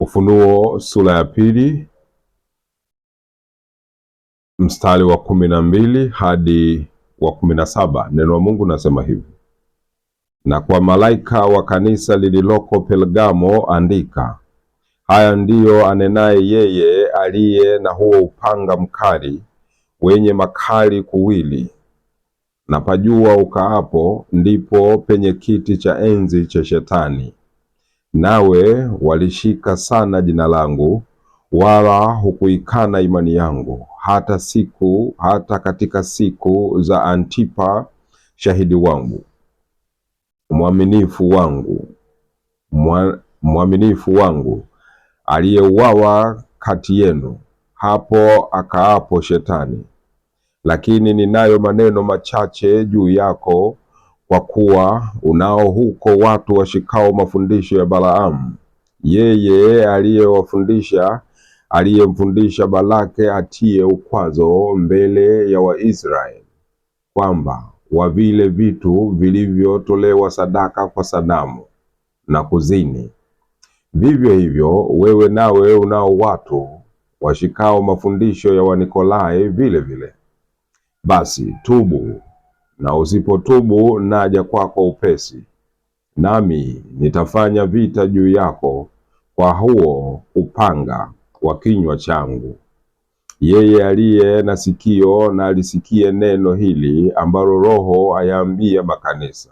Ufunuo sura ya pili mstari wa 12 hadi wa 17. Neno la Mungu nasema hivi: na kwa malaika wa kanisa lililoko Pergamo andika, haya ndiyo anenaye yeye aliye na huo upanga mkali wenye makali kuwili. Na pajua ukaapo ndipo penye kiti cha enzi cha Shetani, nawe walishika sana jina langu, wala hukuikana imani yangu, hata katika siku za Antipa shahidi wangu, mwaminifu wangu aliyeuawa kati yenu, hapo akaapo Shetani. Lakini ninayo maneno machache juu yako, kwa kuwa unao huko watu washikao mafundisho ya Balaamu, yeye aliyemfundisha Balaki atie ukwazo mbele ya Waisraeli, kwamba wavile vitu vilivyotolewa sadaka kwa sanamu na kuzini. Vivyo hivyo wewe nawe unao watu washikao mafundisho ya Wanikolai vile vile. Basi tubu, na usipotubu naja kwako upesi, nami nitafanya vita juu yako kwa huo upanga wa kinywa changu. Yeye aliye na sikio na alisikie neno hili ambalo Roho ayaambia makanisa.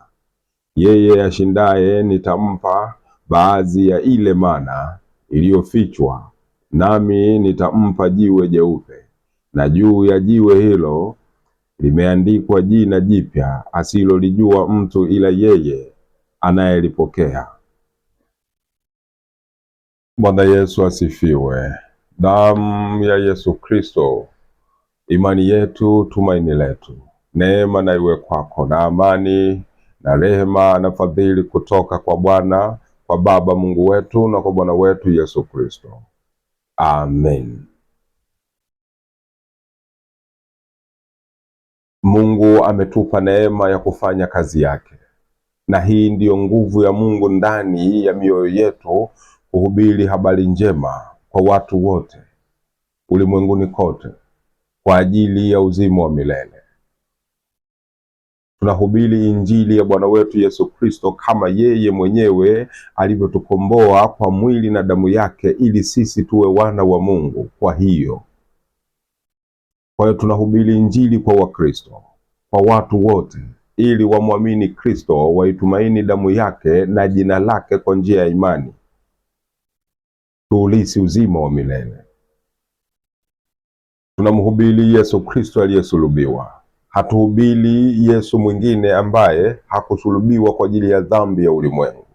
Yeye ashindaye nitampa baadhi ya ile mana iliyofichwa, nami nitampa jiwe jeupe, na juu ya jiwe hilo limeandikwa jina jipya asilolijua mtu ila yeye anayelipokea. Bwana Yesu asifiwe. Damu ya Yesu Kristo, imani yetu, tumaini letu. Neema na iwe kwako, na amani na rehema na fadhili kutoka kwa Bwana, kwa Baba Mungu wetu, na kwa Bwana wetu Yesu Kristo. Amen. Mungu ametupa neema ya kufanya kazi yake, na hii ndiyo nguvu ya Mungu ndani ya mioyo yetu, kuhubiri habari njema kwa watu wote ulimwenguni kote kwa ajili ya uzima wa milele. Tunahubiri injili ya Bwana wetu Yesu Kristo kama yeye mwenyewe alivyotukomboa kwa mwili na damu yake, ili sisi tuwe wana wa Mungu. Kwa hiyo tunahubiri injili kwa Wakristo, kwa watu wote, ili wamwamini Kristo, waitumaini damu yake na jina lake kwa njia ya imani, tuulisi uzima wa milele. Tunamhubiri Yesu Kristo aliyesulubiwa. Hatuhubiri Yesu mwingine ambaye hakusulubiwa kwa ajili ya dhambi ya ulimwengu.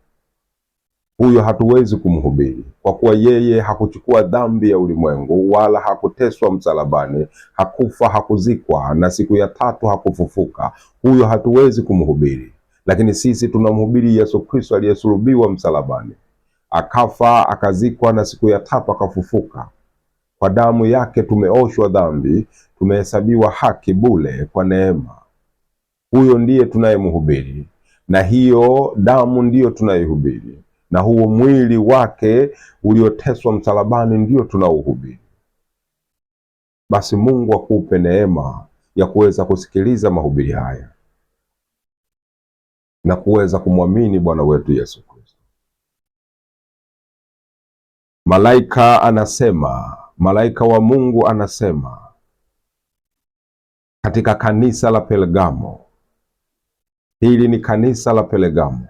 Huyo hatuwezi kumhubiri, kwa kuwa yeye hakuchukua dhambi ya ulimwengu, wala hakuteswa msalabani, hakufa, hakuzikwa, na siku ya tatu hakufufuka. Huyo hatuwezi kumhubiri. Lakini sisi tunamhubiri Yesu Kristo aliyesulubiwa msalabani, akafa, akazikwa, na siku ya tatu akafufuka. Kwa damu yake tumeoshwa dhambi, tumehesabiwa haki bure kwa neema. Huyo ndiye tunayemhubiri, na hiyo damu ndiyo tunayehubiri, na huo mwili wake ulioteswa msalabani ndiyo tunauhubiri. Basi Mungu akupe neema ya kuweza kusikiliza mahubiri haya na kuweza kumwamini Bwana wetu Yesu Kristo. Malaika wa Mungu anasema katika kanisa la Pergamo. Hili ni kanisa la Pergamo.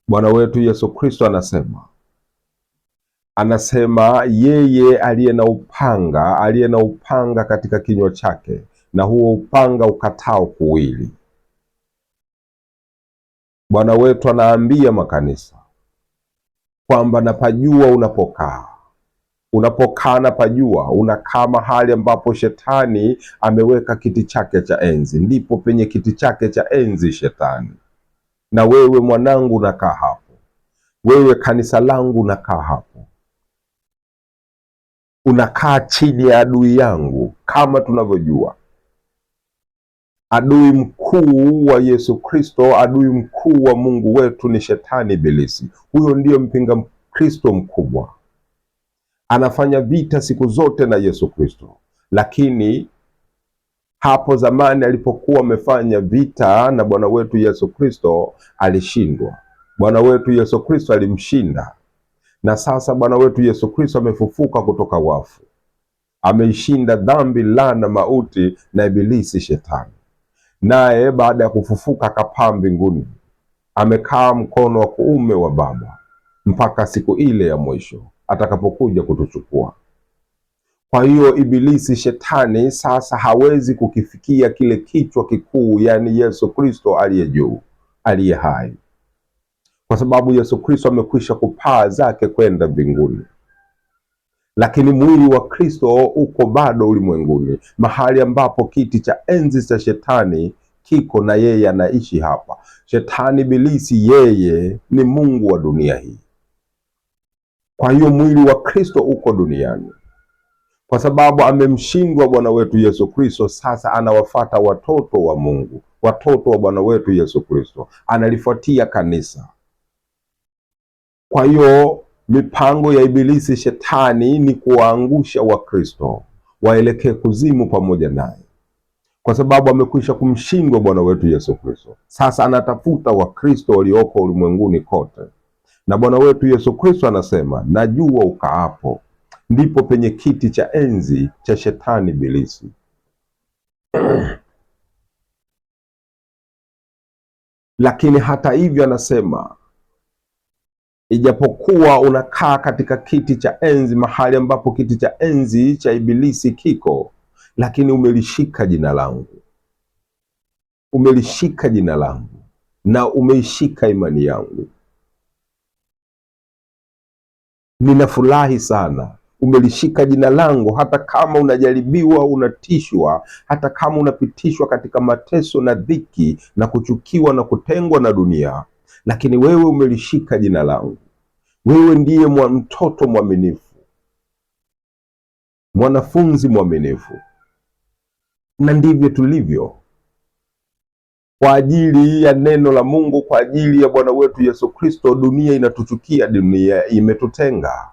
Bwana wetu Yesu Kristo anasema yeye aliye na upanga katika kinywa chake, na huo upanga ukatao kuwili. Bwana wetu anaambia makanisa kwamba napajua unapokaa napajua, unakaa mahali ambapo Shetani ameweka kiti chake cha enzi. Ndipo penye kiti chake cha enzi Shetani. Na wewe mwanangu unakaa hapo, wewe kanisa langu unakaa hapo, unakaa chini ya adui yangu. Kama tunavyojua, adui mkuu wa Yesu Kristo, adui mkuu wa Mungu wetu ni Shetani Ibilisi. Huyo ndiyo mpinga Kristo mkubwa. anafanya vita siku zote na Yesu Kristo, lakini hapo zamani alipokuwa amefanya vita na Bwana wetu Yesu Kristo alishindwa. Bwana wetu Yesu Kristo alimshinda, na sasa Bwana wetu Yesu Kristo amefufuka kutoka wafu, ameishinda dhambi, laana, mauti na ibilisi shetani. Naye baada ya kufufuka akapaa mbinguni, amekaa mkono wa kuume wa Baba mpaka siku ile ya mwisho atakapokuja kutuchukua. Kwa hiyo ibilisi shetani sasa hawezi kukifikia kile kichwa kikuu, yaani Yesu Kristo aliye juu, aliye hai, kwa sababu Yesu Kristo amekwisha kupaa zake kwenda mbinguni. Lakini mwili wa Kristo uko bado ulimwenguni, mahali ambapo kiti cha enzi cha shetani kiko, na yeye anaishi hapa. Shetani ibilisi, yeye ni mungu wa dunia hii. Kwa hiyo mwili wa Kristo uko duniani. Kwa sababu amemshindwa Bwana wetu Yesu Kristo, sasa anawafuata watoto wa Mungu, watoto wa Bwana wetu Yesu Kristo, analifuatia kanisa. Kwa hiyo mipango ya ibilisi shetani ni kuwaangusha Wakristo waelekee kuzimu pamoja naye, kwa sababu amekwisha kumshindwa Bwana wetu Yesu Kristo. Sasa anatafuta Wakristo walioko ulimwenguni kote, na Bwana wetu Yesu Kristo anasema, najua ukaapo ndipo penye kiti cha enzi cha shetani ibilisi. Lakini hata hivyo anasema, ijapokuwa unakaa katika kiti cha enzi, mahali ambapo kiti cha enzi cha ibilisi kiko, lakini umelishika jina langu, umelishika jina langu na umeishika imani yangu. Ninafurahi sana, umelishika jina langu. Hata kama unajaribiwa, unatishwa, hata kama unapitishwa katika mateso na dhiki na kuchukiwa na kutengwa na dunia, lakini wewe umelishika jina langu. Wewe ndiye mtoto mwaminifu, mwanafunzi mwaminifu. Na ndivyo tulivyo kwa ajili ya neno la Mungu, kwa ajili ya Bwana wetu Yesu Kristo. Dunia inatuchukia, dunia imetutenga,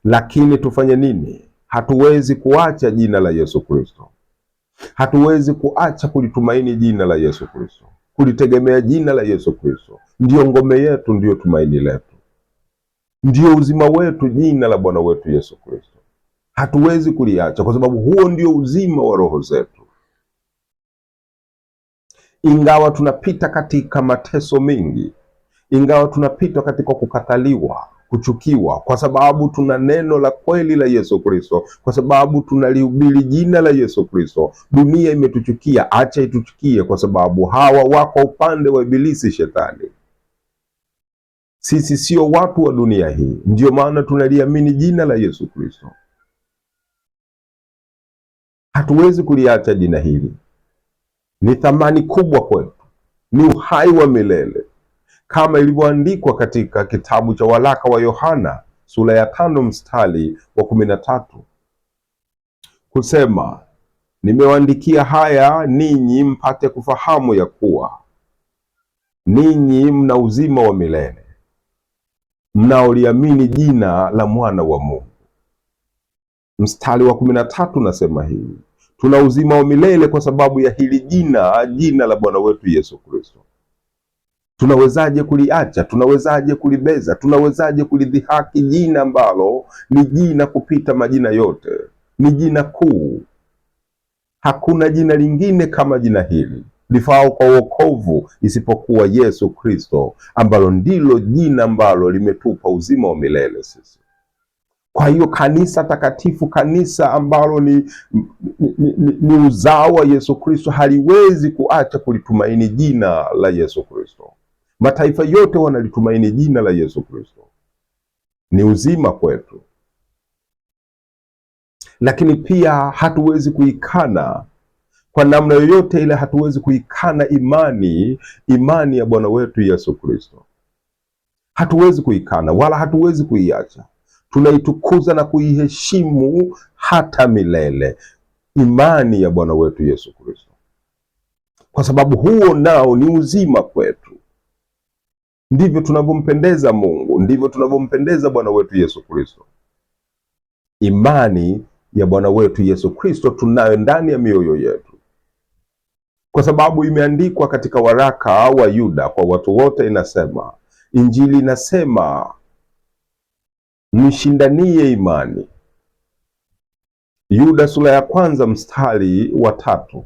lakini tufanye nini? Hatuwezi kuacha jina la Yesu Kristo, hatuwezi kuacha kulitumaini jina la Yesu Kristo, kulitegemea jina la Yesu Kristo. Ndiyo ngome yetu, ndiyo tumaini letu, ndiyo uzima wetu, jina la Bwana wetu Yesu Kristo. Hatuwezi kuliacha, kwa sababu huo ndio uzima wa roho zetu. Ingawa tunapita katika mateso mengi, ingawa tunapita katika kukataliwa, kuchukiwa, kwa sababu tuna neno la kweli la Yesu Kristo, kwa sababu tunalihubiri jina la Yesu Kristo, dunia imetuchukia. Acha ituchukie, kwa sababu hawa wako upande wa ibilisi shetani. Sisi sio watu wa dunia hii, ndio maana tunaliamini jina la Yesu Kristo. Hatuwezi kuliacha jina hili. Ni thamani kubwa kwetu, ni uhai wa milele, kama ilivyoandikwa katika kitabu cha waraka wa Yohana sura ya 5 mstari wa 13, kusema, nimewaandikia haya ninyi mpate kufahamu ya kuwa ninyi mna uzima wa milele, mnaoliamini jina la mwana wa Mungu. Mstari wa 13 nasema hivi, tuna uzima wa milele kwa sababu ya hili jina, jina la Bwana wetu Yesu Kristo. Tunawezaje kuliacha? Tunawezaje kulibeza? Tunawezaje kulidhihaki jina ambalo ni jina kupita majina yote? Ni jina kuu. Hakuna jina lingine kama jina hili lifao kwa wokovu isipokuwa Yesu Kristo, ambalo ndilo jina ambalo limetupa uzima wa milele sisi. Kwa hiyo kanisa takatifu, kanisa ambalo ni uzao wa Yesu Kristo, haliwezi kuacha kulitumaini jina la Yesu Kristo. Mataifa yote wanalitumaini jina la Yesu Kristo, ni uzima kwetu. Lakini pia hatuwezi kuikana kwa namna yoyote ile, hatuwezi kuikana imani ya Bwana wetu Yesu Kristo. Hatuwezi kuikana wala hatuwezi kuiacha. Tunaitukuza na kuiheshimu hata milele imani ya Bwana wetu Yesu Kristo, kwa sababu huo nao ni uzima kwetu. Ndivyo tunavyompendeza Mungu, ndivyo tunavyompendeza Bwana wetu Yesu Kristo. imani ya Bwana wetu Yesu Kristo tunayo ndani ya mioyo yetu, kwa sababu imeandikwa katika waraka wa Yuda kwa watu wote, inasema, Injili inasema mshindanie imani. Yuda sura ya 1 mstari wa 3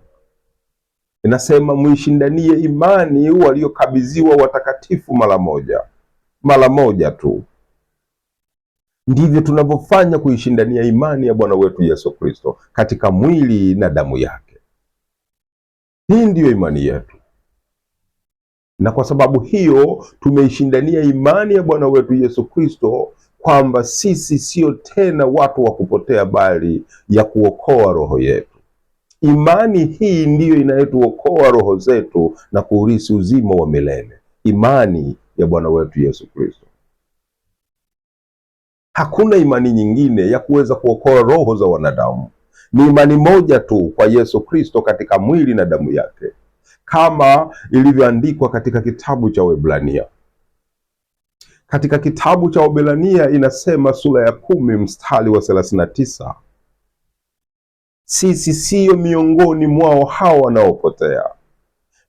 inasema mwishindanie imani waliokabidhiwa watakatifu mara moja tu. Ndivyo tunavyofanya kuishindania imani ya Bwana wetu Yesu Kristo katika mwili na damu yake. Hii ndiyo imani yetu, na kwa sababu hiyo tumeishindania imani ya Bwana wetu Yesu Kristo, kwamba sisi sio tena watu wa kupotea, bali ya kuokoa roho yetu. Imani hii ndiyo inayotuokoa roho zetu na kuurithi uzima wa milele, imani ya Bwana wetu Yesu Kristo. Hakuna imani nyingine ya kuweza kuokoa roho za wanadamu. Ni imani moja tu kwa Yesu Kristo katika mwili na damu yake, kama ilivyoandikwa katika kitabu cha Waebrania. Katika kitabu cha Waebrania inasema sura ya 10 mstari wa 39, sisi siyo miongoni mwao hawa wanaopotea,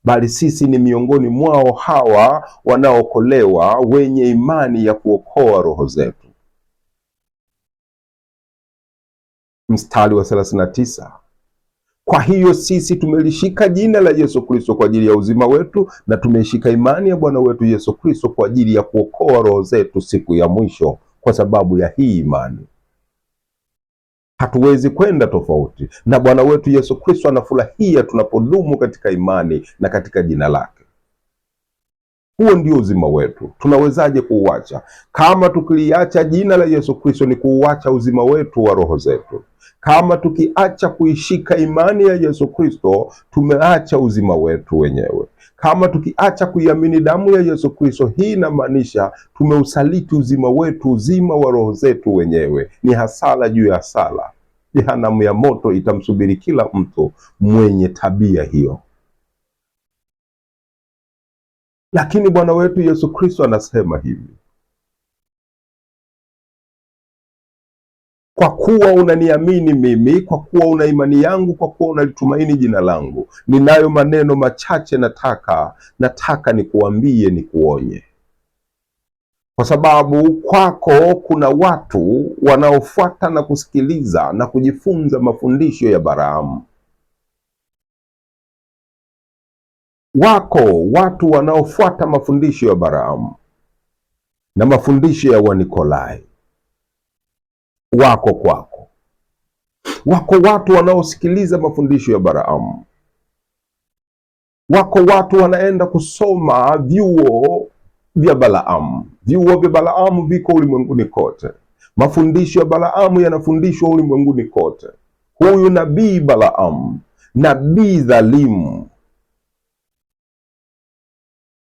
bali sisi ni miongoni mwao hawa wanaokolewa, wenye imani ya kuokoa roho zetu. Mstari wa 39, kwa hiyo sisi tumelishika jina la Yesu Kristo kwa ajili ya uzima wetu, na tumeishika imani ya Bwana wetu Yesu Kristo kwa ajili ya kuokoa roho zetu siku ya mwisho. Kwa sababu ya hii imani hatuwezi kwenda tofauti, na Bwana wetu Yesu Kristo anafurahia tunapodumu katika imani na katika jina lake. Huo ndio uzima wetu. Tunawezaje kuuacha? Kama tukiliacha jina la Yesu Kristo, ni kuuacha uzima wetu wa roho zetu. Kama tukiacha kuishika imani ya Yesu Kristo, tumeacha uzima wetu wenyewe. Kama tukiacha kuiamini damu ya Yesu Kristo, hii inamaanisha tumeusaliti uzima wetu, uzima wa roho zetu wenyewe. Ni hasara juu ya hasara. Jehanamu ya moto itamsubiri kila mtu mwenye tabia hiyo. Lakini Bwana wetu Yesu Kristo anasema hivi: kwa kuwa unaniamini mimi, kwa kuwa una imani yangu, kwa kuwa unalitumaini jina langu, ninayo maneno machache nataka nikuambie, nikuonye. Kwa sababu kwako kuna watu wanaofuata na kusikiliza na kujifunza mafundisho ya Balaamu. Wako watu wanaofuata mafundisho ya Balaamu na mafundisho ya Wanikolai. Wako kwako. Wako watu wanaosikiliza mafundisho ya Balaamu. Wako watu wanaenda kusoma vyuo vya Balaamu. Vyuo vya Balaamu viko ulimwenguni kote. Mafundisho ya Balaamu yanafundishwa ulimwenguni kote. Huyu nabii Balaamu, nabii dhalimu,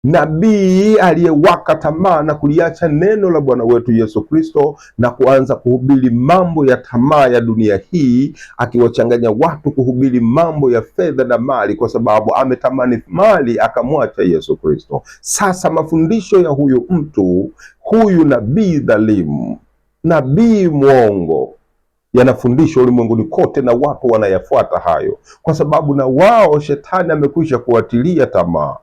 nabii aliyewaka tamaa na kuliacha neno la Bwana wetu Yesu Kristo na kuanza kuhubiri mambo ya tamaa ya dunia hii, akiwachanganya watu kuhubiri mambo ya fedha na mali, kwa sababu ametamani mali akamwacha Yesu Kristo. Sasa mafundisho ya huyu mtu, huyu nabii dhalimu, nabii mwongo, yanafundishwa ulimwenguni kote na watu wanayafuata hayo, kwa sababu na wao shetani amekwisha kuwatilia tamaa.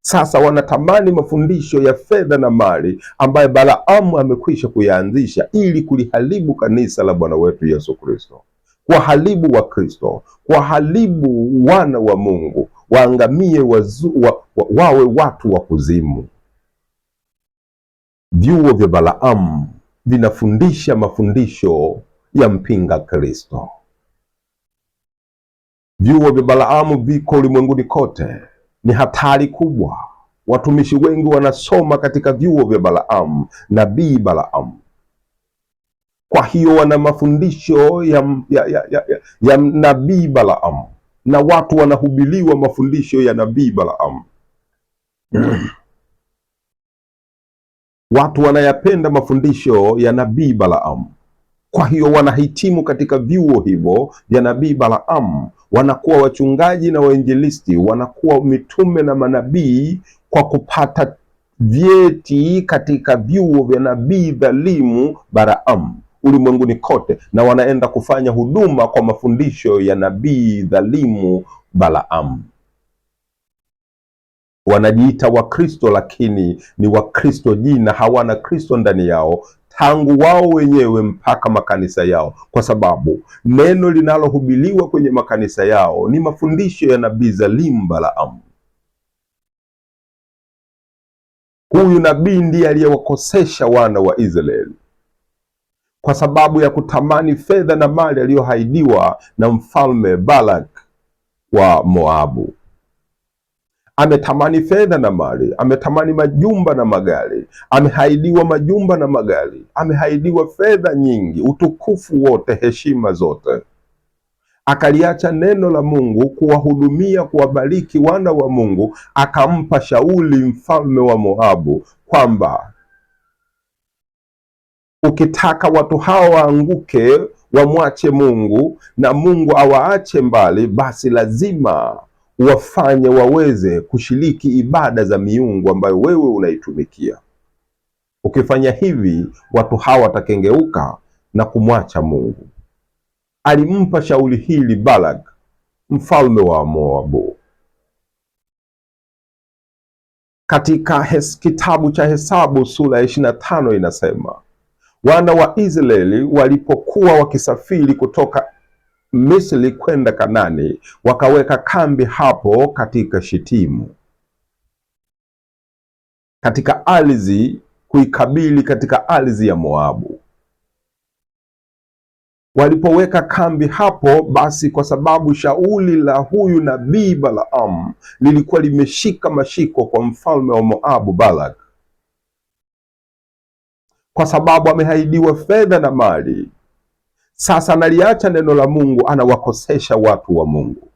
Sasa wanatamani mafundisho ya fedha na mali ambayo Balaamu amekwisha kuyaanzisha ili kuliharibu kanisa la Bwana wetu Yesu Kristo, kuwaharibu wa Kristo, kuwaharibu wana wa Mungu, waangamie, wawe watu wa kuzimu. Vyuo vya Balaamu vinafundisha mafundisho ya mpinga Kristo. Vyuo vya Balaamu viko ulimwenguni kote. Ni hatari kubwa. Watumishi wengi wanasoma katika vyuo vya Balaamu, nabii Balaamu. Kwa hiyo wana mafundisho ya nabii Balaamu, na watu wanahubiriwa mafundisho ya nabii Balaamu. Watu wanayapenda mafundisho ya nabii Balaamu. Kwa hiyo wanahitimu katika vyuo hivyo vya nabii Balaamu, wanakuwa wachungaji na wainjilisti, wanakuwa mitume na manabii kwa kupata vyeti katika vyuo vya nabii dhalimu Balaamu. ulimwenguni kote, na wanaenda kufanya huduma kwa mafundisho ya nabii dhalimu Balaamu. Wanajiita Wakristo, lakini ni Wakristo jina, hawana Kristo ndani yao, tangu wao wenyewe mpaka makanisa yao, kwa sababu neno linalohubiriwa kwenye makanisa yao ni mafundisho ya nabii dhalimu Balaamu. Huyu nabii ndiye aliyewakosesha wana wa Israeli kwa sababu ya kutamani fedha na mali aliyoahidiwa na mfalme Balak wa Moabu. Ametamani fedha na mali, ametamani majumba na magari, amehaidiwa majumba na magari, amehaidiwa fedha nyingi, utukufu wote, heshima zote. Akaliacha neno la Mungu kuwahudumia, kuwabariki wana wa Mungu. Akampa shauri mfalme wa Moabu kwamba ukitaka watu hawa waanguke, wamwache Mungu na Mungu awaache mbali, basi lazima wafanye waweze kushiriki ibada za miungu ambayo wewe unaitumikia. Ukifanya hivi, watu hawa watakengeuka na kumwacha Mungu. Alimpa shauri hili Balak, mfalme wa Moabu. Katika kitabu cha Hesabu sura ya 25 inasema, wana wa Israeli walipokuwa wakisafiri kutoka Misri kwenda Kanani, wakaweka kambi hapo katika Shitimu, katika ardhi kuikabili katika ardhi ya Moabu. Walipoweka kambi hapo, basi kwa sababu shauri la huyu nabii Balaamu lilikuwa limeshika mashiko kwa mfalme wa Moabu Balak, kwa sababu amehaidiwa fedha na mali, sasa analiacha neno la Mungu, anawakosesha watu wa Mungu.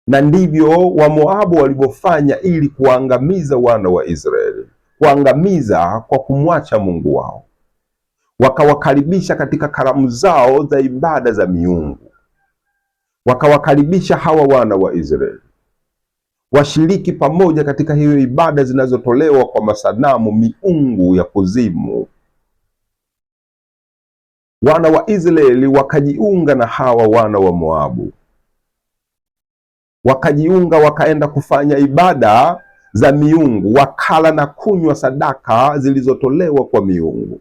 Na ndivyo wa Moabu walivyofanya ili kuangamiza wana wa Israeli, kuangamiza kwa kumwacha Mungu wao. Wakawakaribisha katika karamu zao za ibada za miungu, wakawakaribisha hawa wana wa Israeli washiriki pamoja katika hiyo ibada zinazotolewa kwa masanamu, miungu ya kuzimu. Wana wa Israeli wakajiunga na hawa wana wa Moabu, wakajiunga, wakaenda kufanya ibada za miungu, wakala na kunywa sadaka zilizotolewa kwa miungu.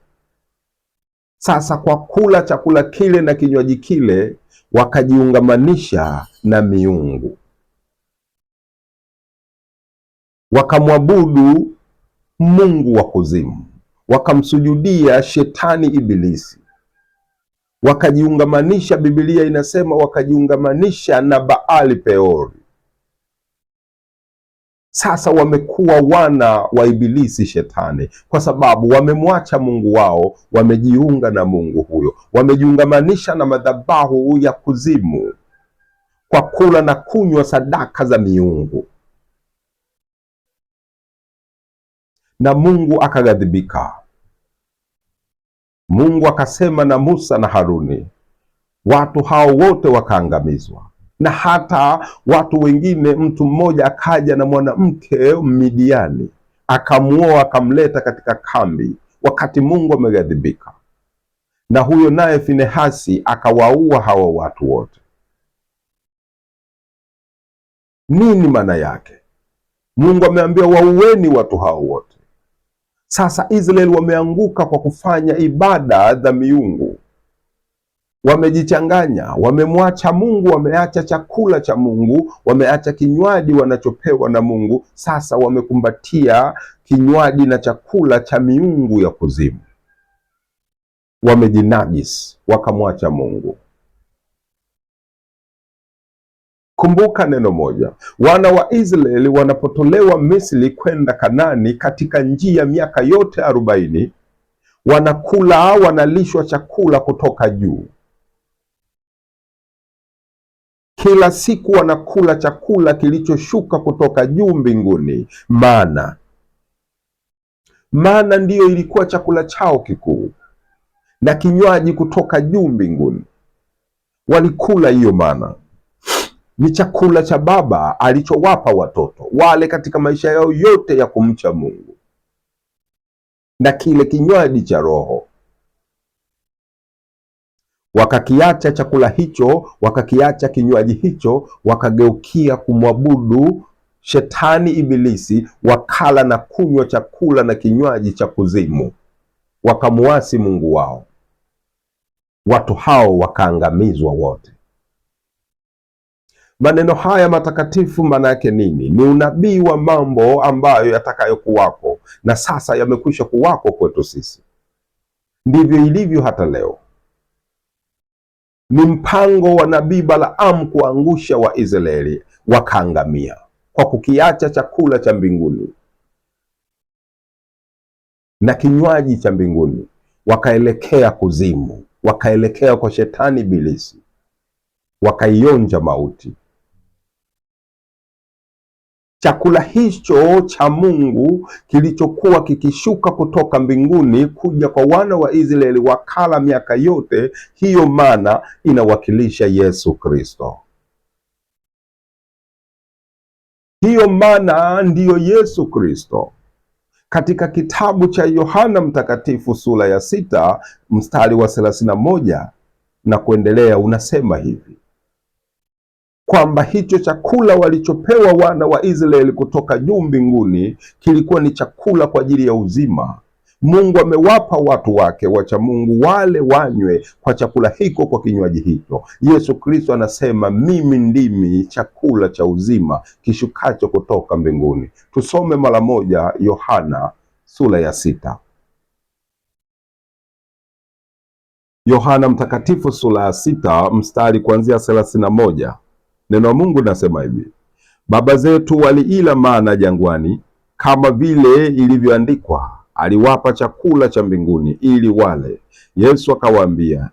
Sasa kwa kula chakula kile na kinywaji kile, wakajiungamanisha na miungu, wakamwabudu mungu wa kuzimu, wakamsujudia shetani Ibilisi, wakajiungamanisha. Biblia inasema wakajiungamanisha na Baali Peori. Sasa wamekuwa wana wa Ibilisi Shetani, kwa sababu wamemwacha Mungu wao, wamejiunga na mungu huyo, wamejiungamanisha na madhabahu ya kuzimu kwa kula na kunywa sadaka za miungu. Na Mungu akaghadhibika. Mungu akasema na Musa na Haruni, watu hao wote wakaangamizwa. Na hata watu wengine, mtu mmoja akaja na mwanamke Midiani, akamuoa, akamleta katika kambi, wakati Mungu ameghadhibika. Na huyo naye Finehasi akawaua hawa watu wote. Nini maana yake? Mungu ameambia waueni watu hao wote. Sasa Israeli wameanguka kwa kufanya ibada za miungu, wamejichanganya, wamemwacha Mungu, wameacha chakula cha Mungu, wameacha kinywaji wanachopewa na Mungu. Sasa wamekumbatia kinywaji na chakula cha miungu ya kuzimu, wamejinajisi, wakamwacha Mungu. Kumbuka neno moja, wana wa Israeli wanapotolewa Misri kwenda Kanani, katika njia miaka yote 40, wanakula, wanalishwa chakula kutoka juu. Kila siku wanakula chakula kilichoshuka kutoka juu mbinguni, mana. Mana ndiyo ilikuwa chakula chao kikuu, na kinywaji kutoka juu mbinguni. Walikula hiyo mana. Ni chakula cha Baba alichowapa watoto wale katika maisha yao yote ya kumcha Mungu, na kile kinywaji cha Roho. wakakiacha chakula hicho, wakakiacha kinywaji hicho, wakageukia kumwabudu Shetani Ibilisi, wakala na kunywa chakula na kinywaji cha kuzimu, wakamuasi Mungu wao. Watu hao wakaangamizwa wote. Maneno haya matakatifu maana yake nini? Ni unabii wa mambo ambayo yatakayokuwako na sasa yamekwisha kuwako kwetu sisi. Ndivyo ilivyo hata leo. Ni mpango wa nabii Balaamu kuangusha Waisraeli, wakaangamia kwa kukiacha chakula cha mbinguni na kinywaji cha mbinguni, wakaelekea kuzimu, wakaelekea kwa Shetani Ibilisi, wakaionja mauti. Chakula hicho cha Mungu kilichokuwa kikishuka kutoka mbinguni kuja kwa wana wa Israeli wakala miaka yote, hiyo mana inawakilisha Yesu Kristo. Hiyo mana ndiyo Yesu Kristo. Katika kitabu cha Yohana Mtakatifu sura ya 6 mstari wa 31 na kuendelea unasema hivi kwamba hicho chakula walichopewa wana wa Israeli kutoka juu mbinguni kilikuwa ni chakula kwa ajili ya uzima. Mungu amewapa watu wake wacha Mungu wale wanywe kwa chakula hiko, kwa kinywaji hicho. Yesu Kristo anasema mimi ndimi chakula cha uzima kishukacho kutoka mbinguni. Tusome mara moja Yohana sura ya 6. Yohana Mtakatifu sura ya 6 mstari kuanzia 31. Neno la Mungu nasema hivi: baba zetu waliila mana jangwani, kama vile ilivyoandikwa, aliwapa chakula cha mbinguni ili wale. Yesu akawaambia,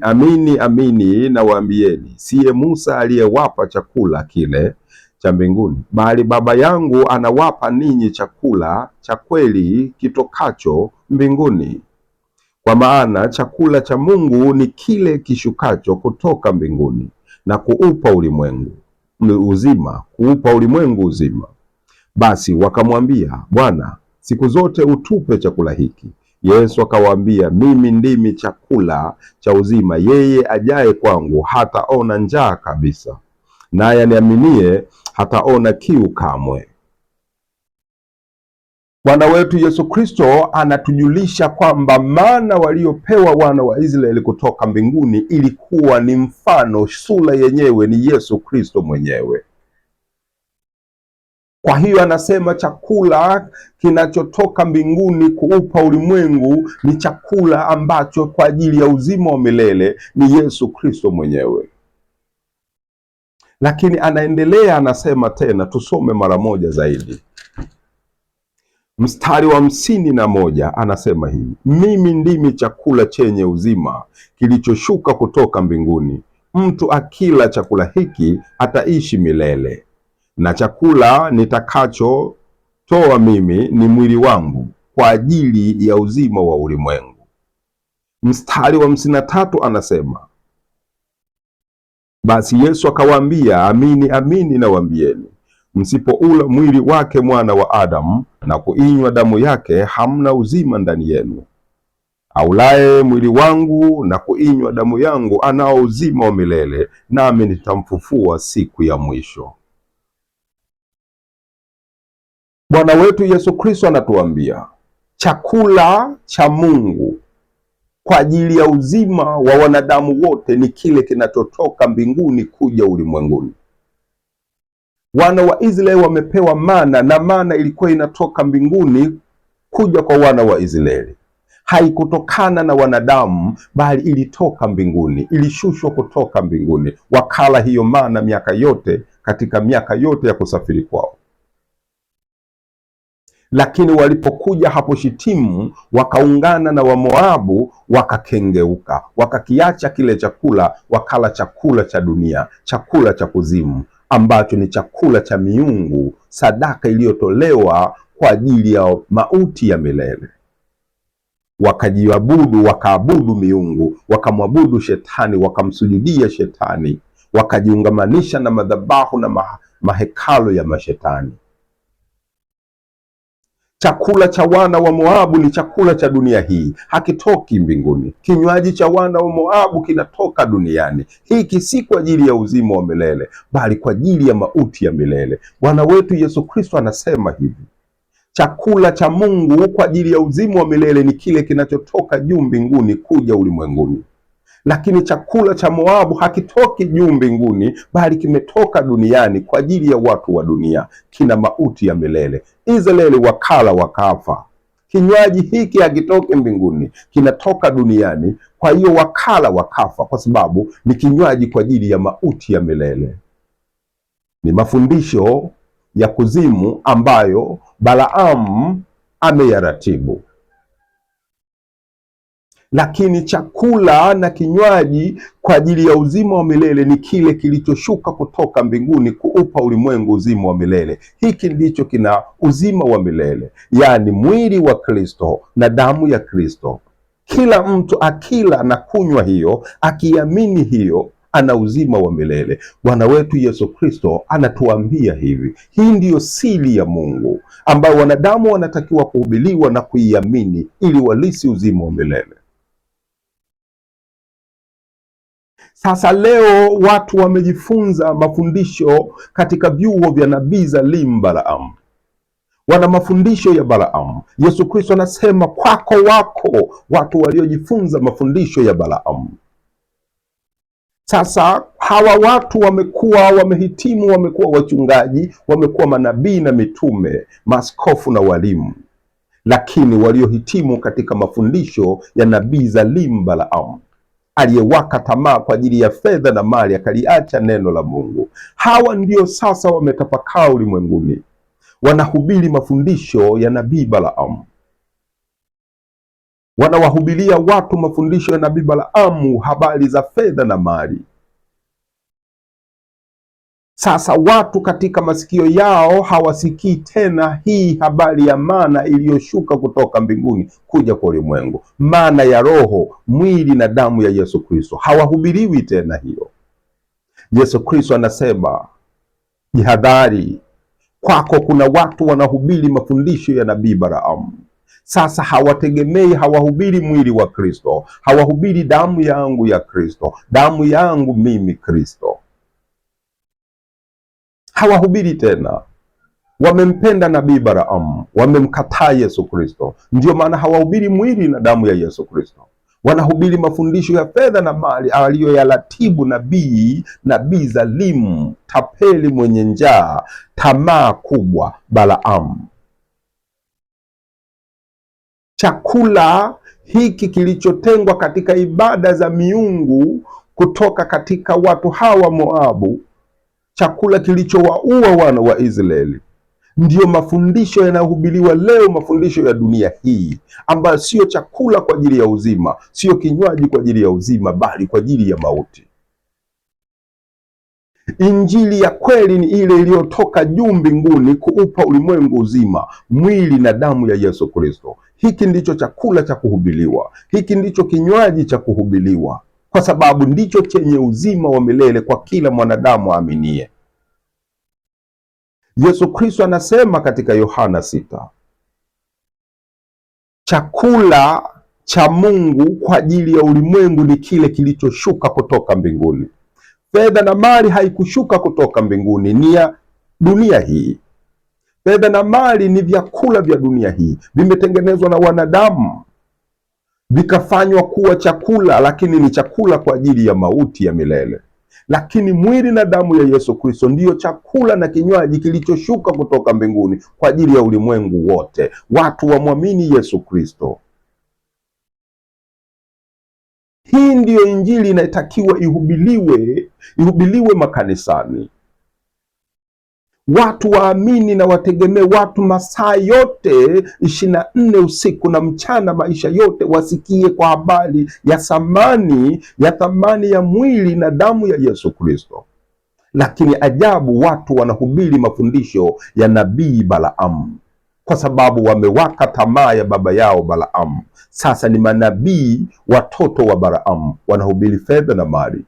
amini amini nawaambieni, siye Musa aliyewapa chakula kile cha mbinguni, bali Baba yangu anawapa ninyi chakula cha kweli kitokacho mbinguni. Kwa maana chakula cha Mungu ni kile kishukacho kutoka mbinguni na kuupa ulimwengu uzima, kuupa ulimwengu uzima. Basi wakamwambia, Bwana, siku zote utupe chakula hiki. Yesu akawaambia, mimi ndimi chakula cha uzima. Yeye ajaye kwangu hataona njaa kabisa, naye aniaminie hataona kiu kamwe. Bwana wetu Yesu Kristo anatujulisha kwamba mana waliopewa wana wa Israeli kutoka mbinguni ilikuwa ni mfano, sura yenyewe ni Yesu Kristo mwenyewe. Kwa hiyo anasema chakula kinachotoka mbinguni kuupa ulimwengu ni chakula ambacho kwa ajili ya uzima wa milele ni Yesu Kristo mwenyewe. Lakini anaendelea anasema tena, tusome mara moja zaidi. Mstari wa 51 anasema hivi: mimi ndimi chakula chenye uzima kilichoshuka kutoka mbinguni. Mtu akila chakula hiki ataishi milele, na chakula nitakachotoa mimi ni mwili wangu kwa ajili ya uzima wa ulimwengu. Mstari wa 53 anasema, basi Yesu akawaambia, amini amini nawaambieni, msipoula mwili wake mwana wa Adamu na kuinywa damu yake, hamna uzima ndani yenu. Aulaye mwili wangu na kuinywa damu yangu anao uzima wa milele, nami nitamfufua siku ya mwisho. Bwana wetu Yesu Kristo anatuambia chakula cha Mungu kwa ajili ya uzima wa wanadamu wote ni kile kinachotoka mbinguni kuja ulimwenguni. Wana wa Israeli wamepewa mana, na mana ilikuwa inatoka mbinguni kuja kwa wana wa Israeli. Haikutokana na wanadamu, bali ilitoka mbinguni, ilishushwa kutoka mbinguni. Wakala hiyo mana miaka yote, katika miaka yote ya kusafiri kwao. Lakini walipokuja hapo Shitimu, wakaungana na Wamoabu, wakakengeuka, wakakiacha kile chakula, wakala chakula cha dunia, chakula cha kuzimu, ambacho ni chakula cha miungu, sadaka iliyotolewa kwa ajili ya mauti ya milele. Wakajiabudu, wakaabudu miungu, wakamwabudu Shetani, wakamsujudia Shetani, wakajiungamanisha na madhabahu na mahekalo ya mashetani. Chakula cha wana wa Moabu ni chakula cha dunia hii, hakitoki mbinguni. Kinywaji cha wana wa Moabu kinatoka duniani. Hiki si kwa ajili ya uzima wa milele, bali kwa ajili ya mauti ya milele. Bwana wetu Yesu Kristo anasema hivi: chakula cha Mungu kwa ajili ya uzima wa milele ni kile kinachotoka juu mbinguni kuja ulimwenguni. Lakini chakula cha Moabu hakitoki juu mbinguni, bali kimetoka duniani kwa ajili ya watu wa dunia, kina mauti ya milele. Israeli wakala wakafa. Kinywaji hiki hakitoki mbinguni, kinatoka duniani, kwa hiyo wakala wakafa, kwa sababu ni kinywaji kwa ajili ya mauti ya milele. Ni mafundisho ya kuzimu ambayo Balaamu ameyaratibu. Lakini chakula na kinywaji kwa ajili ya uzima wa milele ni kile kilichoshuka kutoka mbinguni kuupa ulimwengu uzima wa milele. Hiki ndicho kina uzima wa milele, yaani mwili wa Kristo na damu ya Kristo. Kila mtu akila na kunywa hiyo, akiamini hiyo, ana uzima wa milele. Bwana wetu Yesu Kristo anatuambia hivi. Hii ndiyo siri ya Mungu ambayo wanadamu wanatakiwa kuhubiriwa na kuiamini ili walisi uzima wa milele. Sasa leo watu wamejifunza mafundisho katika vyuo vya nabii Zalimu Balaamu. Wana mafundisho ya Balaamu. Yesu Kristo anasema kwako wako watu waliojifunza mafundisho ya Balaamu. Sasa hawa watu wamehitimu, wamekuwa wachungaji, wamekuwa manabii na mitume, maaskofu na walimu, lakini waliohitimu katika mafundisho ya nabii Zalimu Balaamu, aliyewaka tamaa kwa ajili ya fedha na mali, akaliacha neno la Mungu. Hawa ndio sasa wametapakaa ulimwenguni, wanahubiri mafundisho ya nabii Balaamu, wanawahubiria watu mafundisho ya nabii Balaamu, habari za fedha na mali. Sasa watu katika masikio yao hawasikii tena hii habari ya mana iliyoshuka kutoka mbinguni kuja kwa ulimwengu, mana ya roho, mwili na damu ya Yesu Kristo. Hawahubiriwi tena hiyo. Yesu Kristo anasema jihadhari, kwako kuna watu wanahubiri mafundisho ya nabii Balaamu. Sasa hawategemei, hawahubiri mwili wa Kristo, hawahubiri damu yangu ya Kristo, damu yangu mimi Kristo. Hawahubiri tena. Wamempenda nabii Balaamu, wamemkataa Yesu Kristo. Ndio maana hawahubiri mwili na damu ya Yesu Kristo. Wanahubiri mafundisho ya fedha na mali aliyoyaratibu nabii Zalimu, tapeli mwenye njaa, tamaa kubwa, Balaamu. Chakula hiki kilichotengwa katika ibada za miungu kutoka katika watu hawa Moabu, chakula kilichowaua wana wa Israeli, ndiyo mafundisho yanayohubiriwa leo, mafundisho ya dunia hii, ambayo sio chakula kwa ajili ya uzima, sio kinywaji kwa ajili ya uzima, bali kwa ajili ya mauti. Injili ya kweli ni ile iliyotoka juu mbinguni kuupa ulimwengu uzima, mwili na damu ya Yesu Kristo. Hiki ndicho chakula cha kuhubiriwa, hiki ndicho kinywaji cha kuhubiriwa, kwa sababu ndicho chenye uzima wa milele kwa kila mwanadamu aaminie. Yesu Kristo anasema katika Yohana 6, chakula cha Mungu kwa ajili ya ulimwengu ni kile kilichoshuka kutoka mbinguni. Fedha na mali haikushuka kutoka mbinguni, ni ya dunia hii. Fedha na mali ni vyakula vya dunia hii, vimetengenezwa na wanadamu, vikafanywa kuwa chakula, lakini ni chakula kwa ajili ya mauti ya milele. Lakini mwili na damu ya Yesu Kristo ndiyo chakula na kinywaji kilichoshuka kutoka mbinguni kwa ajili ya ulimwengu wote, watu wamwamini Yesu Kristo. Hii ndiyo injili inatakiwa ihubiriwe makanisani. Watu waamini na wategemee, watu masaa yote 24 usiku na mchana, maisha yote wasikie kwa habari ya thamani ya mwili na damu ya Yesu Kristo. Lakini ajabu, watu wanahubiri mafundisho ya nabii Balaamu kwa sababu wamewaka tamaa ya baba yao Balaamu. Sasa ni manabii, watoto wa Balaamu, wanahubiri fedha na mali,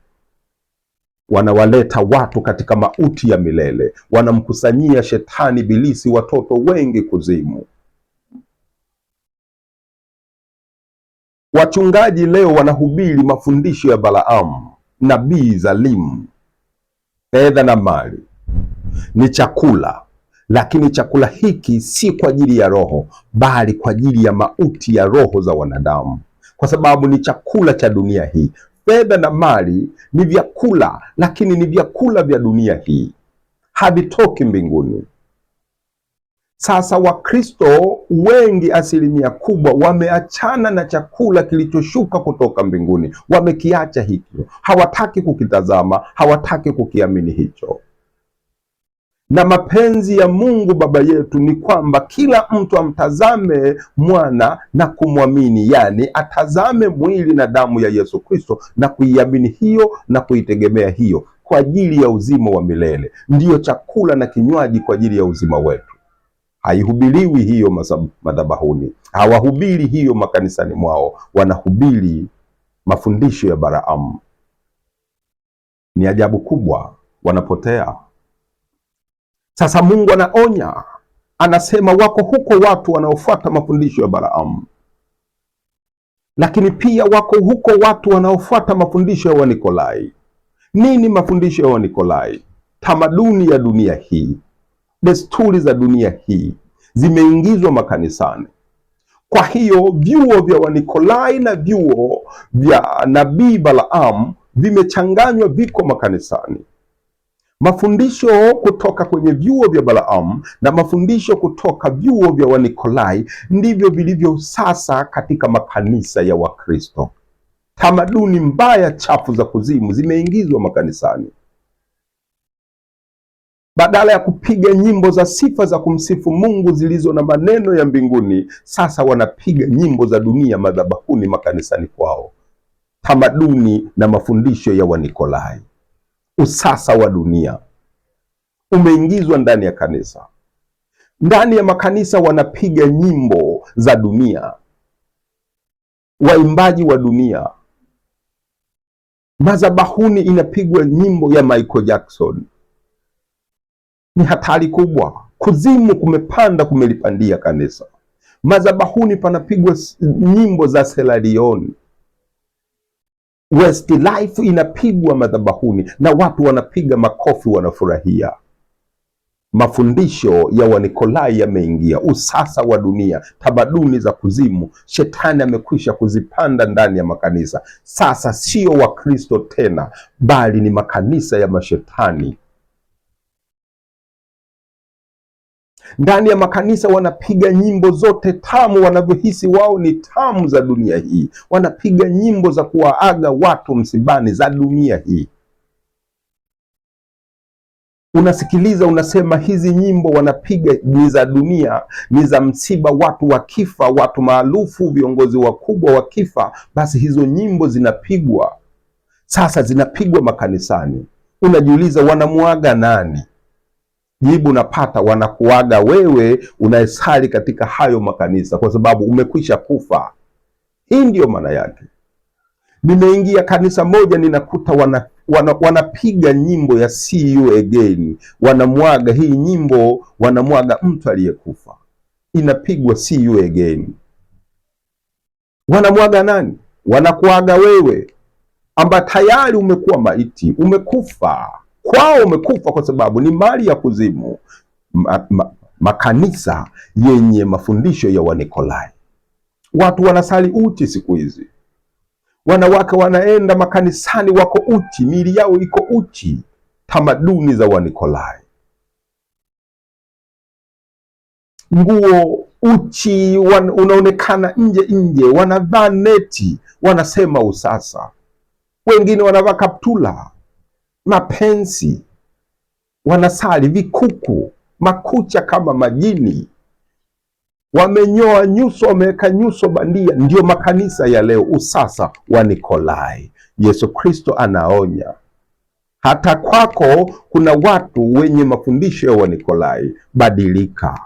wanawaleta watu katika mauti ya milele, wanamkusanyia shetani ibilisi watoto wengi kuzimu. Wachungaji leo wanahubiri mafundisho ya Balaamu, nabii dhalimu. Fedha na mali ni chakula, lakini chakula hiki si kwa ajili ya roho, bali kwa ajili ya mauti ya roho za wanadamu, kwa sababu ni chakula cha dunia hii. Fedha na mali ni vyakula, lakini ni vyakula vya dunia hii, havitoki mbinguni. Sasa Wakristo wengi, asilimia kubwa, wameachana na chakula kilichoshuka kutoka mbinguni. Wamekiacha hicho, hawataki kukitazama, hawataki kukiamini hicho. Na mapenzi ya Mungu Baba yetu ni kwamba kila mtu amtazame mwana na kumwamini, yani atazame mwili na damu ya Yesu Kristo na kuiamini hiyo na kuitegemea hiyo kwa ajili ya uzima wa milele. Ndiyo chakula na kinywaji kwa ajili ya uzima wetu. Haihubiriwi hiyo madhabahuni, hawahubiri hiyo makanisani mwao, wanahubiri mafundisho ya Balaamu. Ni ajabu kubwa, wanapotea. Sasa Mungu anaonya, anasema wako huko watu wanaofuata mafundisho ya Balaamu, lakini pia wako huko watu wanaofuata mafundisho ya Wanikolai. Nini mafundisho ya Wanikolai? Tamaduni ya dunia hii, desturi za dunia hii zimeingizwa makanisani. Kwa hiyo vyuo vya Wanikolai na vyuo vya nabii Balaamu vimechanganywa, viko makanisani. Mafundisho kutoka kwenye vyuo vya Balaamu na mafundisho kutoka vyuo vya Wanikolai ndivyo vilivyo sasa katika makanisa ya Wakristo. Tamaduni mbaya chafu za kuzimu zimeingizwa makanisani. Badala ya kupiga nyimbo za sifa za kumsifu Mungu zilizo na maneno ya mbinguni, sasa wanapiga nyimbo za dunia madhabahuni makanisani kwao. Tamaduni na mafundisho ya Wanikolai. Usasa wa dunia umeingizwa ndani ya kanisa. Ndani ya makanisa wanapiga nyimbo za dunia, waimbaji wa dunia. Madhabahuni inapigwa nyimbo ya Michael Jackson. Ni hatari kubwa. Kuzimu kumepanda, kumelipandia kanisa. Madhabahuni panapigwa nyimbo za Sierra Leone. Westlife inapigwa madhabahuni na watu wanapiga makofi, wanafurahia. Mafundisho ya Wanikolai yameingia, usasa wa dunia, tamaduni za kuzimu. Shetani amekwisha kuzipanda ndani ya makanisa. Sasa sio Wakristo tena, bali ni makanisa ya mashetani. Ndani ya makanisa wanapiga nyimbo zote tamu wanavyohisi wao ni tamu za dunia hii. Wanapiga nyimbo za kuwaaga watu msibani za dunia hii. Unasikiliza, unasema hizi nyimbo wanapiga ni za dunia, ni za msiba, watu wakifa, watu maarufu, viongozi wakubwa wakifa, basi hizo nyimbo zinapigwa. Sasa zinapigwa makanisani. Unajiuliza, wanamuaga nani? Jibu napata, wanakuaga wewe unayesali katika hayo makanisa, kwa sababu umekwisha kufa. Hii ndiyo maana yake. Nimeingia kanisa moja, ninakuta wanapiga nyimbo ya See You Again. Wanamwaga hii nyimbo, wanamwaga mtu aliyekufa. Inapigwa See You Again. Wanamwaga nani? Wanakuaga wewe amba tayari umekuwa maiti, umekufa. Kwao umekufa kwa sababu ni mali ya kuzimu. Makanisa yenye mafundisho ya Wanikolai. Watu wanasali uchi siku hizi. Wanawake wanaenda makanisani wako uchi, miili yao iko uchi. Tamaduni za Wanikolai. Nguo uchi, unaonekana nje, wanavaa neti, wanasema usasa. Wengine wanavaa kaptula, mapensi, wanasali vikuku, makucha kama majini, wamenyoa nyuso, wameweka nyuso bandia. Ndio makanisa ya leo, usasa wa Nikolai. Yesu Kristo anaonya, hata kwako kuna watu wenye mafundisho ya Wanikolai. Badilika.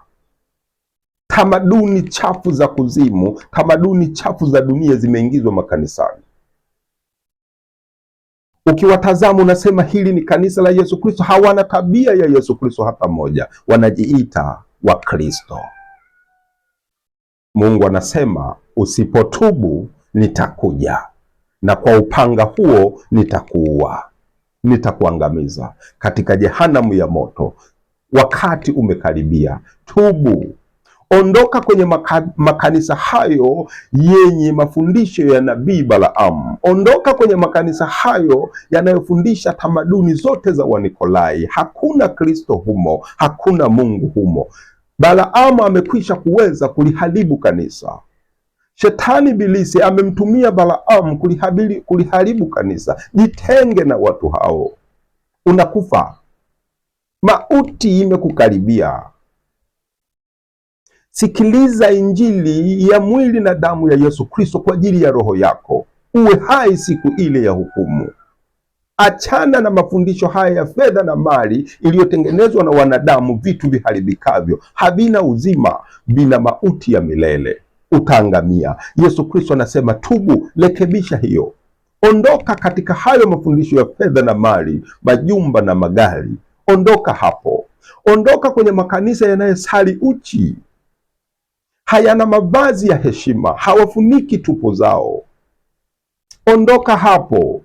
Tamaduni chafu za kuzimu, tamaduni chafu za dunia zimeingizwa makanisani. Ukiwatazama unasema hili ni kanisa la Yesu Kristo. Hawana tabia ya Yesu Kristo hata moja. Wanajiita Wakristo. Mungu anasema usipotubu nitakuja na kwa upanga huo nitakuua, nitakuangamiza katika jehanamu ya moto. Wakati umekaribia, tubu. Ondoka kwenye makanisa hayo yenye mafundisho ya nabii Balaamu. Ondoka kwenye makanisa hayo yanayofundisha tamaduni zote za Wanikolai. Hakuna Kristo humo, hakuna Mungu humo. Balaamu amekwisha kuweza kuliharibu kanisa. Shetani Ibilisi amemtumia Balaamu kuliharibu kanisa. Jitenge na watu hao, unakufa. Mauti imekukaribia. Sikiliza Injili ya mwili na damu ya Yesu Kristo kwa ajili ya roho yako, uwe hai siku ile ya hukumu. Achana na mafundisho haya ya fedha na mali iliyotengenezwa na wanadamu, vitu viharibikavyo, havina uzima, vina mauti ya milele. Utaangamia. Yesu Kristo anasema tubu, rekebisha hiyo. Ondoka katika hayo mafundisho ya fedha na mali, majumba na magari. Ondoka hapo. Ondoka kwenye makanisa yanayosali uchi, hayana mavazi ya heshima, hawafuniki tupo zao. Ondoka hapo.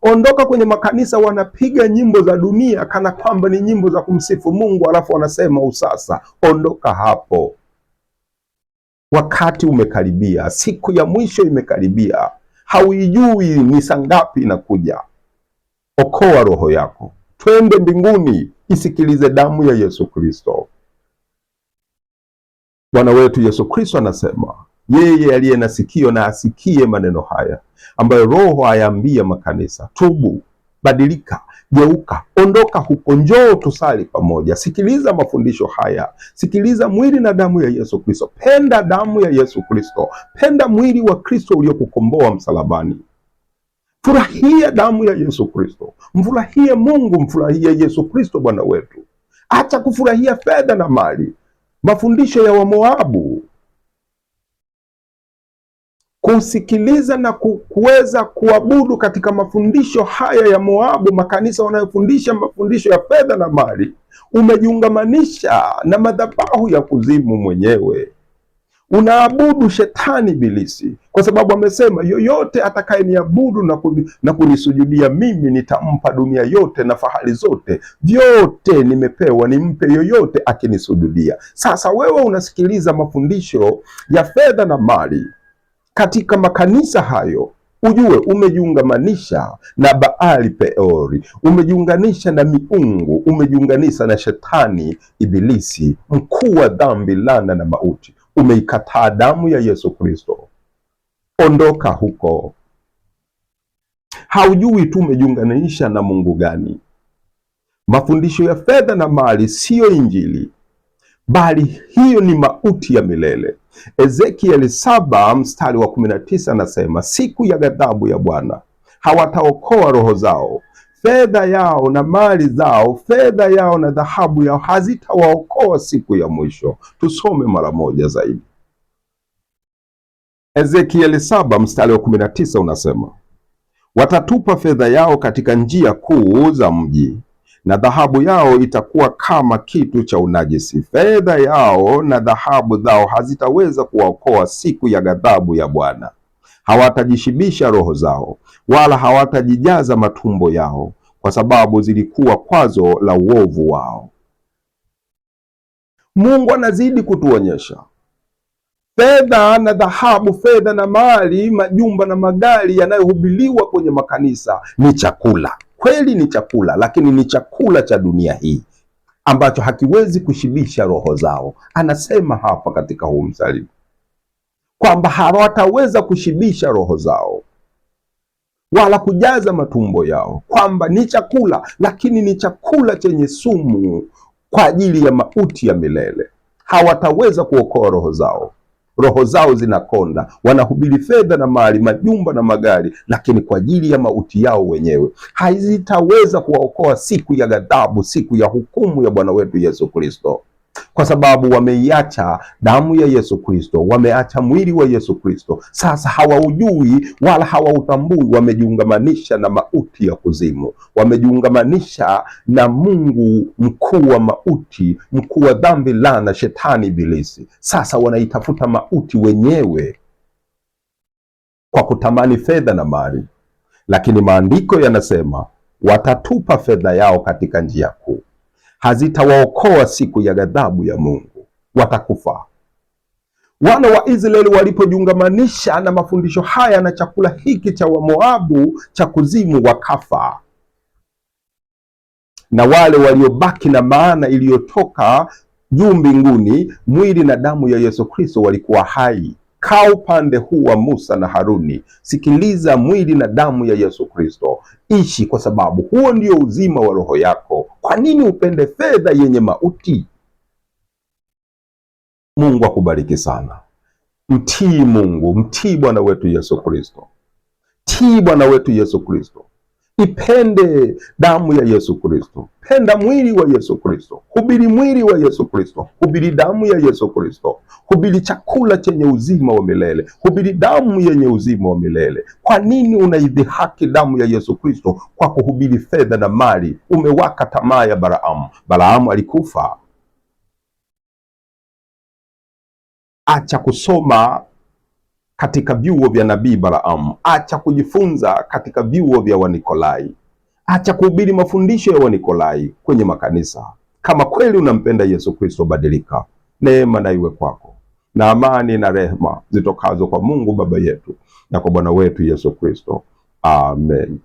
Ondoka kwenye makanisa wanapiga nyimbo za dunia kana kwamba ni nyimbo za kumsifu Mungu, alafu wanasema usasa. Ondoka hapo. Wakati umekaribia, siku ya mwisho imekaribia. Hauijui ni saa ngapi inakuja. Okoa roho yako, twende mbinguni. Isikilize damu ya Yesu Kristo. Bwana wetu Yesu Kristo anasema, yeye aliye na sikio na asikie maneno haya ambayo Roho ayaambia makanisa. Tubu, badilika, geuka, ondoka huko, njoo tusali pamoja. Sikiliza mafundisho haya, sikiliza mwili na damu ya Yesu Kristo. Penda damu ya Yesu Kristo, penda mwili wa Kristo uliokukomboa msalabani. Furahia damu ya Yesu Kristo, mfurahie Mungu, mfurahie Yesu Kristo Bwana wetu. Acha kufurahia fedha na mali, mafundisho ya Wamoabu. Kusikiliza na kuweza kuabudu katika mafundisho haya ya Moabu, makanisa wanayofundisha mafundisho ya fedha na mali, umejiungamanisha na madhabahu ya kuzimu mwenyewe. Unaabudu Shetani Ibilisi, kwa sababu amesema yoyote atakayeniabudu na kunisujudia mimi, nitampa dunia yote na fahari zote. Vyote nimepewa nimpe yoyote akinisujudia. Sasa wewe unasikiliza mafundisho ya fedha na mali katika makanisa hayo, ujue umejiungamanisha na Baali Peori, umejiunganisha na miungu, umejiunganisha na Shetani Ibilisi, mkuu wa dhambi, laana na mauti. Umeikataa damu ya Yesu Kristo. Ondoka huko. Haujui tu umejiunganisha na Mungu gani. Mafundisho ya fedha na mali siyo Injili, bali hiyo ni mauti ya milele. Ezekieli 7 mstari wa 19 anasema, siku ya ghadhabu ya Bwana hawataokoa roho zao, fedha yao na mali zao, fedha yao na dhahabu yao hazitawaokoa siku ya mwisho. Tusome mara moja zaidi. Ezekieli 7 mstari wa 19 unasema, watatupa fedha yao katika njia kuu za mji, na dhahabu yao itakuwa kama kitu cha unajisi. Fedha yao na dhahabu zao hazitaweza kuwaokoa siku ya ghadhabu ya Bwana. Hawatajishibisha roho zao, wala hawatajijaza matumbo yao, kwa sababu zilikuwa kwazo la uovu wao. Mungu anazidi kutuonyesha fedha na dhahabu, fedha na mali, majumba na magari yanayohubiliwa kwenye makanisa ni chakula. Kweli ni chakula, lakini ni chakula cha dunia hii ambacho hakiwezi kushibisha roho zao. Anasema hapa katika huu mstari kwamba hawataweza kushibisha roho zao wala kujaza matumbo yao, kwamba ni chakula, lakini ni chakula chenye sumu kwa ajili ya mauti ya milele. Hawataweza kuokoa roho zao. Roho zao zinakonda, wanahubiri fedha na mali, majumba na magari, lakini kwa ajili ya mauti yao wenyewe. Hazitaweza kuwaokoa siku ya ghadhabu, siku ya hukumu ya Bwana wetu Yesu Kristo, kwa sababu wameiacha damu ya Yesu Kristo, wameacha mwili wa Yesu Kristo. Sasa hawaujui wala hawautambui, wamejiungamanisha na mauti ya kuzimu, wamejiungamanisha na Mungu mkuu wa mauti, mkuu wa dhambi, laana, Shetani Ibilisi. Sasa wanaitafuta mauti wenyewe. kwa kutamani fedha na mali. Lakini maandiko yanasema watatupa fedha yao katika njia kuu, hazitawaokoa siku ya ghadhabu ya Mungu, watakufa. Wana wa Israeli walipojiungamanisha na mafundisho haya na chakula hiki cha Wamoabu cha kuzimu, wakafa. Na wale waliobaki na maana iliyotoka juu mbinguni, mwili na damu ya Yesu Kristo, walikuwa hai. Kaa upande huu wa Musa na Haruni, sikiliza mwili na damu ya Yesu Kristo, ishi, kwa sababu huo ndio uzima wa roho yako. Kwa nini upende fedha yenye mauti? Mungu akubariki sana. Mtii Mungu, mtii Bwana wetu Yesu Kristo, tii Bwana wetu Yesu Kristo. Ipende damu ya Yesu Kristo, penda mwili wa Yesu Kristo, hubiri mwili wa Yesu Kristo, hubiri damu ya Yesu Kristo, hubiri chakula chenye uzima wa milele, hubiri damu yenye uzima wa milele. Kwa nini unaidhihaki damu ya Yesu Kristo kwa kuhubiri fedha na mali? Umewaka tamaa ya Balaamu. Balaamu alikufa. Acha kusoma katika vyuo vya nabii Balaamu. Acha kujifunza katika vyuo vya Wanikolai. Acha kuhubiri mafundisho ya Wanikolai kwenye makanisa. Kama kweli unampenda Yesu Kristo, badilika. Neema na iwe kwako, na amani na rehema zitokazo kwa Mungu Baba yetu na kwa Bwana wetu Yesu Kristo. Amen.